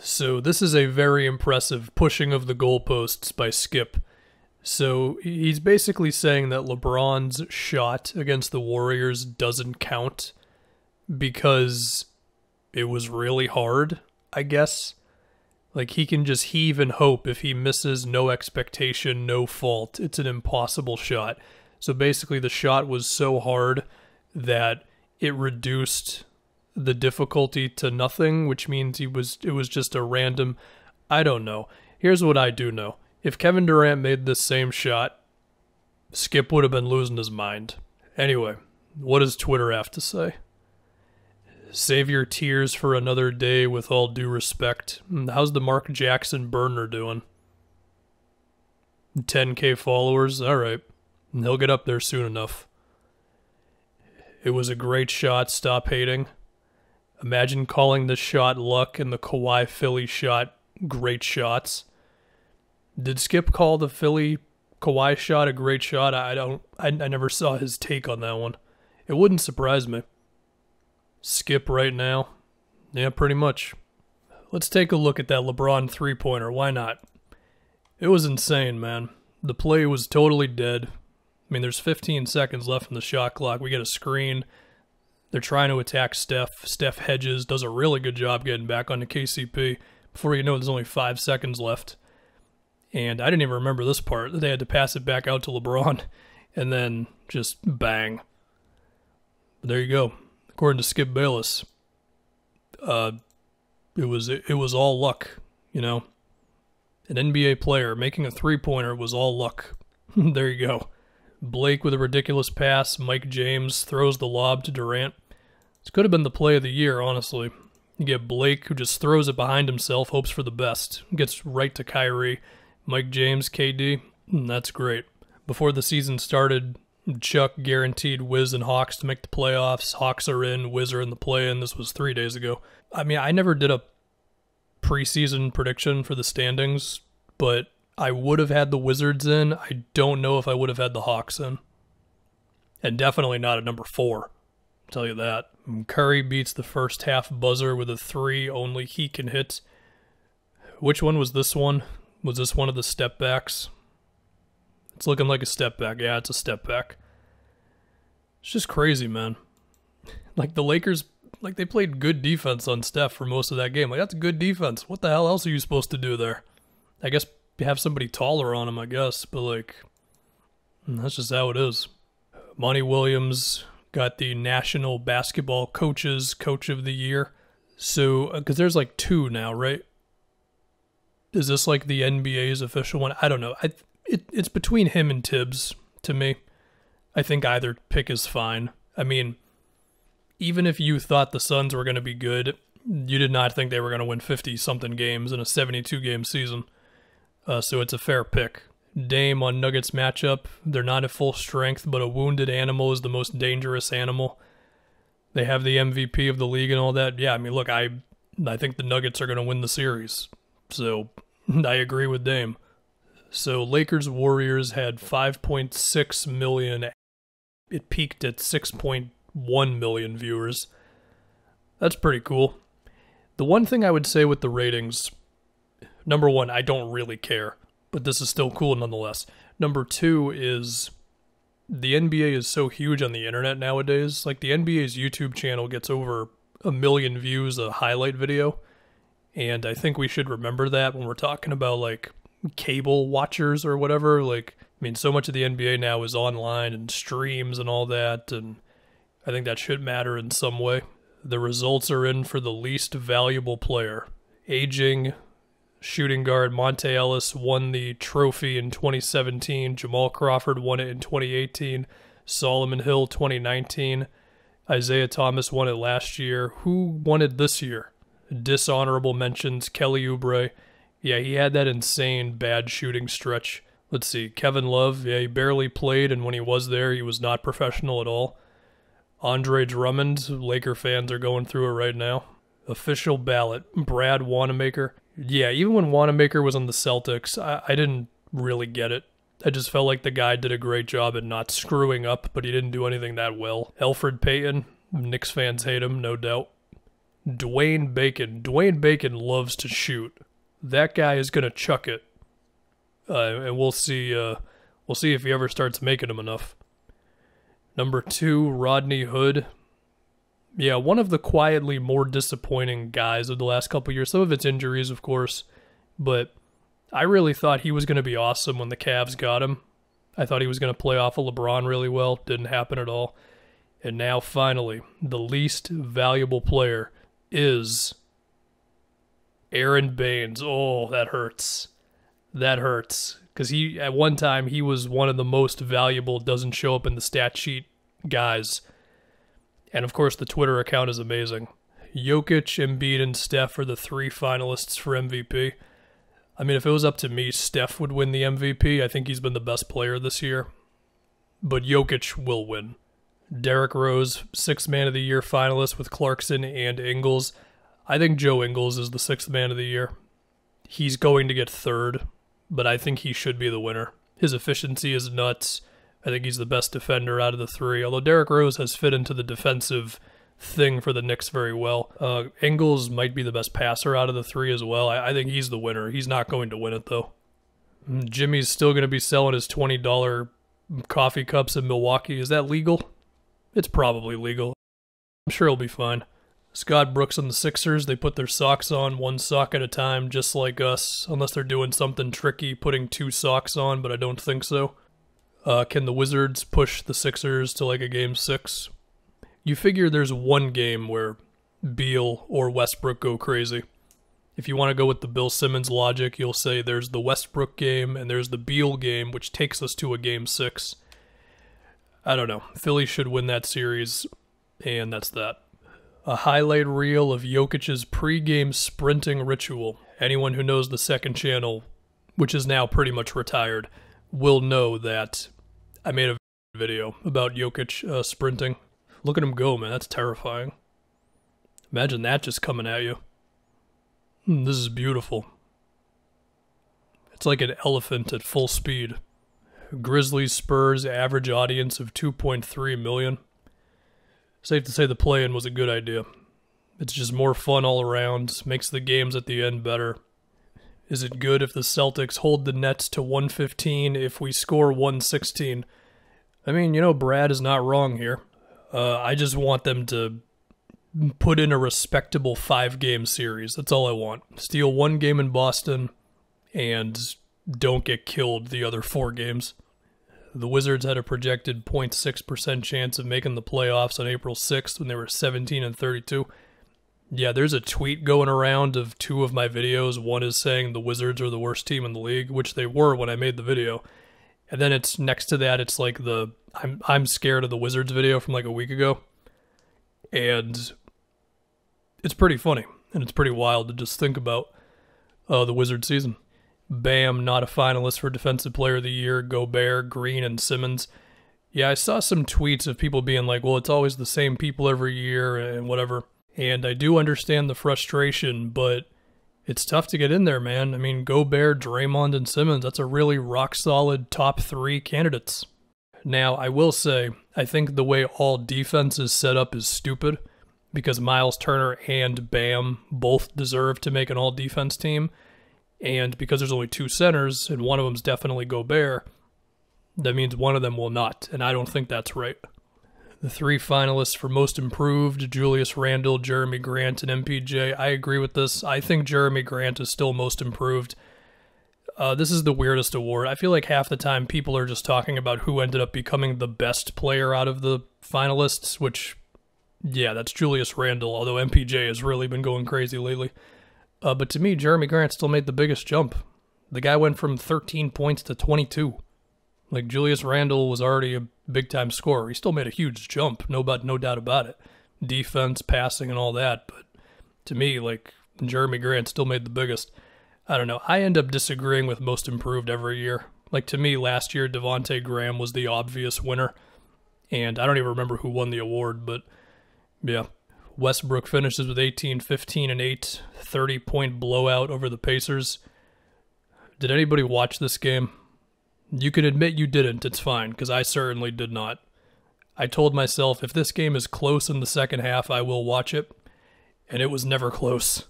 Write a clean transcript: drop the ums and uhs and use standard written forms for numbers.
So this is a very impressive pushing of the goalposts by Skip. So he's basically saying that LeBron's shot against the Warriors doesn't count because it was really hard, I guess. Like, he can just heave and hope. If he misses, no expectation, no fault. It's an impossible shot. So basically the shot was so hard that it reduced the difficulty to nothing, which means it was just a random, I don't know. Here's what I do know. If Kevin Durant made this same shot, Skip would have been losing his mind. Anyway, what does Twitter have to say? Save your tears for another day with all due respect. How's the Mark Jackson burner doing? 10K followers? Alright. He'll get up there soon enough. It was a great shot. Stop hating. Imagine calling this shot luck and the Kawhi Philly shot great shots. Did Skip call the Philly Kawhi shot a great shot? I never saw his take on that one. It wouldn't surprise me. Skip right now? Yeah, pretty much. Let's take a look at that LeBron three-pointer. Why not? It was insane, man. The play was totally dead. I mean, there's 15 seconds left in the shot clock. We get a screen. They're trying to attack Steph. Steph hedges, does a really good job getting back onto KCP. Before you know it, there's only 5 seconds left. And I didn't even remember this part. They had to pass it back out to LeBron. And then just bang. But there you go. According to Skip Bayless, it was all luck, you know. An NBA player making a three-pointer was all luck. There you go. Blake with a ridiculous pass. Mike James throws the lob to Durant. This could have been the play of the year, honestly. You get Blake, who just throws it behind himself, hopes for the best. Gets right to Kyrie. Mike James, KD, that's great. Before the season started, Chuck guaranteed Wiz and Hawks to make the playoffs. Hawks are in, Wiz are in the play-in. This was 3 days ago. I mean, I never did a preseason prediction for the standings, but I would have had the Wizards in. I don't know if I would have had the Hawks in. And definitely not at number 4. I'll tell you that. Curry beats the first half buzzer with a 3 only he can hit. Which one was this one? Was this one of the step backs? It's looking like a step back. Yeah, it's a step back. It's just crazy, man. Like, the Lakers, like, they played good defense on Steph for most of that game. Like, that's good defense. What the hell else are you supposed to do there? I guess have somebody taller on him, I guess. But, like, that's just how it is. Monty Williams got the National Basketball Coaches Coach of the Year. So, because there's, like, 2 now, right? Is this, like, the NBA's official one? I don't know. It's between him and Tibbs, to me. I think either pick is fine. I mean, even if you thought the Suns were going to be good, you did not think they were going to win 50-something games in a 72-game season. So it's a fair pick. Dame on Nuggets matchup. They're not at full strength, but a wounded animal is the most dangerous animal. They have the MVP of the league and all that. Yeah, I mean, look, I think the Nuggets are going to win the series. So I agree with Dame. So Lakers Warriors had 5.6 million. It peaked at 6.1 million viewers. That's pretty cool. The one thing I would say with the ratings, number 1, I don't really care, but this is still cool nonetheless. Number 2 is the NBA is so huge on the internet nowadays. Like, the NBA's YouTube channel gets over 1 million views a highlight video. And I think we should remember that when we're talking about, like, cable watchers or whatever. Like, I mean, so much of the NBA now is online and streams and all that, and I think that should matter in some way. The results are in for the least valuable player. Aging shooting guard Monte Ellis won the trophy in 2017. Jamal Crawford won it in 2018. Solomon Hill 2019. Isaiah Thomas won it last year. Who won it this year? Dishonorable mentions, Kelly Oubre. Yeah, he had that insane bad shooting stretch. Let's see, Kevin Love, yeah, he barely played, and when he was there, he was not professional at all. Andre Drummond, Laker fans are going through it right now. Official ballot, Brad Wanamaker. Yeah, even when Wanamaker was on the Celtics, I didn't really get it. I just felt like the guy did a great job at not screwing up, but he didn't do anything that well. Elfrid Payton, Knicks fans hate him, no doubt. Dwayne Bacon. Dwayne Bacon loves to shoot. That guy is going to chuck it. And we'll see if he ever starts making them enough. Number 2, Rodney Hood. Yeah, one of the quietly more disappointing guys of the last couple years. Some of it's injuries, of course, but I really thought he was going to be awesome when the Cavs got him. I thought he was going to play off of LeBron really well. Didn't happen at all. And now, finally, the least valuable player is Aaron Baines. Oh, that hurts. That hurts. Because at one time, he was one of the most valuable, doesn't show up in the stat sheet guys. And of course, the Twitter account is amazing. Jokic, Embiid, and Steph are the 3 finalists for MVP. I mean, if it was up to me, Steph would win the MVP. I think he's been the best player this year. But Jokic will win. Derrick Rose, 6th Man of the Year finalist with Clarkson and Ingles. I think Joe Ingles is the 6th Man of the Year. He's going to get 3rd, but I think he should be the winner. His efficiency is nuts. I think he's the best defender out of the 3, although Derrick Rose has fit into the defensive thing for the Knicks very well. Ingles might be the best passer out of the 3 as well. I think he's the winner. He's not going to win it, though. Jimmy's still going to be selling his $20 coffee cups in Milwaukee. Is that legal? It's probably legal. I'm sure he'll be fine. Scott Brooks and the Sixers, they put their socks on 1 sock at a time, just like us, unless they're doing something tricky, putting 2 socks on, but I don't think so. Can the Wizards push the Sixers to like a game 6? You figure there's one game where Beal or Westbrook go crazy. If you want to go with the Bill Simmons logic, you'll say there's the Westbrook game and there's the Beal game, which takes us to a game 6. I don't know. Philly should win that series, and that's that. A highlight reel of Jokic's pregame sprinting ritual. Anyone who knows the second channel, which is now pretty much retired, will know that I made a video about Jokic sprinting. Look at him go, man. That's terrifying. Imagine that just coming at you. This is beautiful. It's like an elephant at full speed. Grizzlies Spurs average audience of 2.3 million. Safe to say the play-in was a good idea. It's just more fun all around, makes the games at the end better. Is it good if the Celtics hold the Nets to 115 if we score 116? I mean, you know, Brad is not wrong here. I just want them to put in a respectable 5-game series. That's all I want. Steal 1 game in Boston and don't get killed the other 4 games. The Wizards had a projected 0.6% chance of making the playoffs on April 6th when they were 17-32. Yeah, there's a tweet going around of 2 of my videos. One is saying the Wizards are the worst team in the league, which they were when I made the video. And then it's next to that, it's like the I'm scared of the Wizards video from like a week ago. And it's pretty funny, and it's pretty wild to just think about the Wizards season. Bam, not a finalist for Defensive Player of the Year. Gobert, Green, and Simmons. Yeah, I saw some tweets of people being like, well, it's always the same people every year and whatever. And I do understand the frustration, but it's tough to get in there, man. I mean, Gobert, Draymond, and Simmons, that's a really rock-solid top 3 candidates. Now, I will say, I think the way all defense is set up is stupid, because Miles Turner and Bam both deserve to make an all-defense team. And because there's only 2 centers, and one of them's definitely Gobert, that means one of them will not, and I don't think that's right. The 3 finalists for Most Improved, Julius Randle, Jeremy Grant, and MPJ. I agree with this. I think Jeremy Grant is still Most Improved. This is the weirdest award. I feel like half the time people are just talking about who ended up becoming the best player out of the finalists, which, yeah, that's Julius Randle, although MPJ has really been going crazy lately. But to me, Jeremy Grant still made the biggest jump. The guy went from 13 points to 22. Like, Julius Randle was already a big-time scorer. He still made a huge jump, no doubt about it. Defense, passing, and all that. But to me, like, Jeremy Grant still made the biggest. I don't know. I end up disagreeing with Most Improved every year. Like, to me, last year, Devontae Graham was the obvious winner. And I don't even remember who won the award, but yeah. Westbrook finishes with 18, 15, and 8. 30-point blowout over the Pacers. Did anybody watch this game? You can admit you didn't. It's fine, because I certainly did not. I told myself, if this game is close in the second half, I will watch it. and it was never close.